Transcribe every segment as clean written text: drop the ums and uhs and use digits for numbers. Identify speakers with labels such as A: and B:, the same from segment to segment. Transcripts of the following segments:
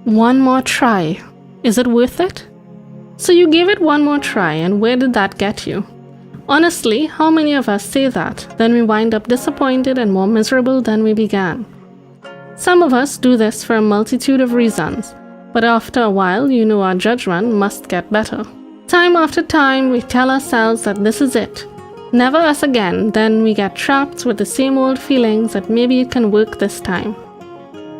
A: One more try. Is it worth it? So you gave it one more try, and where did that get you? Honestly, how many of us say that, then we wind up disappointed and more miserable than we began? Some of us do this for a multitude of reasons, but after a while, you know our judgment must get better. Time after time, we tell ourselves that this is it. Never us again, then we get trapped with the same old feelings that maybe it can work this time.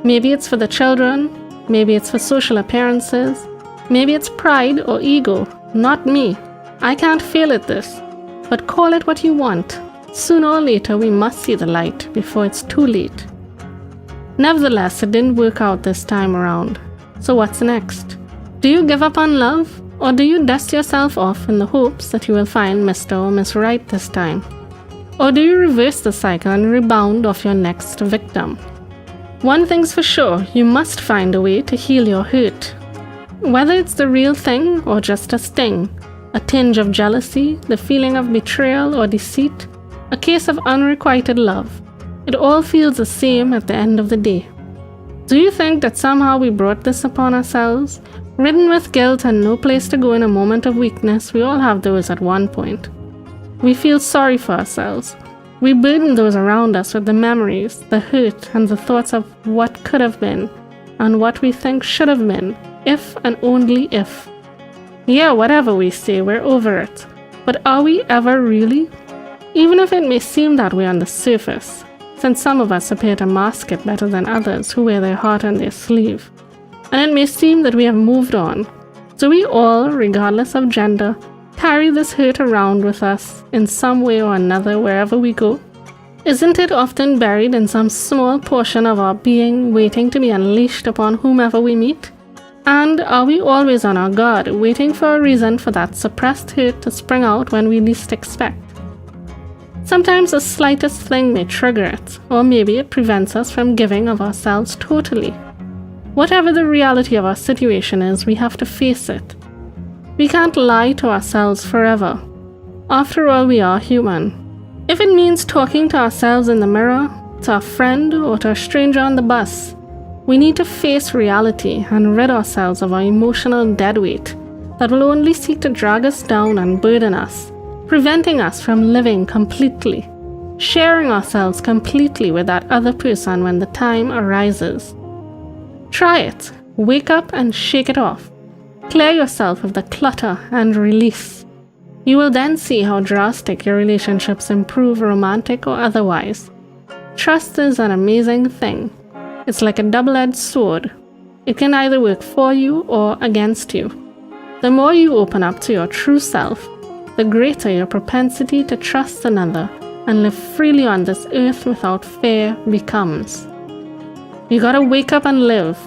A: Maybe it's for the children, maybe it's for social appearances, maybe it's pride or ego, not me. I can't fail at this. But call it what you want. Sooner or later, we must see the light before it's too late. Nevertheless, it didn't work out this time around. So what's next? Do you give up on love? Or do you dust yourself off in the hopes that you will find Mr. or Miss Right this time? Or do you reverse the cycle and rebound off your next victim? One thing's for sure, you must find a way to heal your hurt. Whether it's the real thing or just a sting, a tinge of jealousy, the feeling of betrayal or deceit, a case of unrequited love, it all feels the same at the end of the day. Do you think that somehow we brought this upon ourselves? Ridden with guilt and no place to go in a moment of weakness, we all have those at one point. We feel sorry for ourselves. We burden those around us with the memories, the hurt, and the thoughts of what could have been, and what we think should have been, if and only if. Yeah, whatever we say, we're over it. But are we ever really? Even if it may seem that way on the surface, since some of us appear to mask it better than others who wear their heart on their sleeve. And it may seem that we have moved on. Do we all, regardless of gender, carry this hurt around with us in some way or another wherever we go? Isn't it often buried in some small portion of our being, waiting to be unleashed upon whomever we meet? And are we always on our guard, waiting for a reason for that suppressed hurt to spring out when we least expect? Sometimes the slightest thing may trigger it, or maybe it prevents us from giving of ourselves totally. Whatever the reality of our situation is, we have to face it. We can't lie to ourselves forever. After all, we are human. If it means talking to ourselves in the mirror, to a friend, or to a stranger on the bus, we need to face reality and rid ourselves of our emotional deadweight that will only seek to drag us down and burden us, preventing us from living completely, sharing ourselves completely with that other person when the time arises. Try it. Wake up and shake it off. Clear yourself of the clutter and release. You will then see how drastic your relationships improve, romantic or otherwise. Trust is an amazing thing. It's like a double-edged sword. It can either work for you or against you. The more you open up to your true self, the greater your propensity to trust another and live freely on this earth without fear becomes. You gotta wake up and live.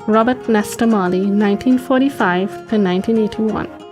A: Robert Nesta Marley, 1945 to 1981.